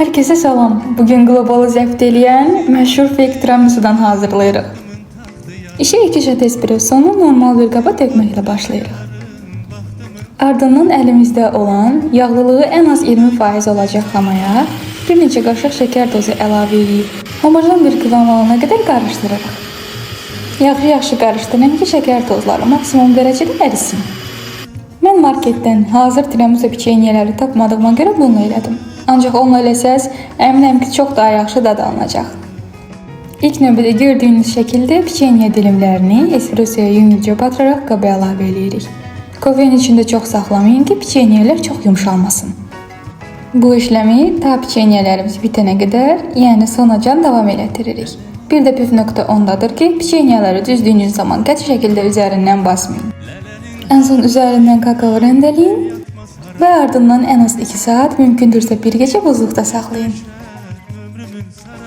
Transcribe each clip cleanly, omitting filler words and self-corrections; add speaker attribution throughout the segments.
Speaker 1: Herkese salam. Bugün qlobalı zəbt eləyən məşhur fake tiramisudan hazırlayırıq. İşə 2 şat espressonu normal bir qaba dökməklə başlayırıq. Ardından əlimizdə olan yağlılığı ən az 20% olacaq xamaya bir neçə qaşıq şəkər tozu əlavə edib homojen bir kıvam alana qədər qarışdırırıq. Yaxşı qarışdırın ki, şəkər tozları maksimum dərəcədə ərisin. Mən marketdən hazır tiramisu piçenyeləri tapmadığıma görə bunu elədim. Ancaq onunla eləsəz, əminəm ki, çox daha yaxşı dad alınacaq. İlk növbədə gördüyünüz şəkildə piçenye dilimlərini espressoya yüngülcə batıraraq qaba əlavə edirik. Kovenin içində çox saxlamayın ki, piçenyelər çox yumşalmasın. Bu işləmi ta piçenyelərimiz bitənə qədər, yəni sonacan davam elətdiririk. Bir də püf nöqtə ondadır ki, piçenyeləri düzdüyünüz zaman qəti şəkildə üzərindən basmayın. Ən son üzərindən kakao rendələyin və ardından ən az 2 saat, mümkündürsə bir gecə buzluqda saxlayın.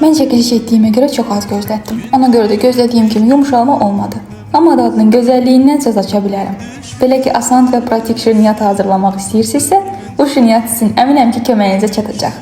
Speaker 1: Mən çəkiliş etdiyimə görə çox az gözlətdim. Ona görə də gözlədiyim kimi yumşalma olmadı. Amma dadının gözəlliyindən söz aça bilərəm. Belə ki, asan və pratik şirniyyat hazırlamaq istəyirsinizsə, bu şirniyyat sizin əminəm ki, köməyinizə çatacaq.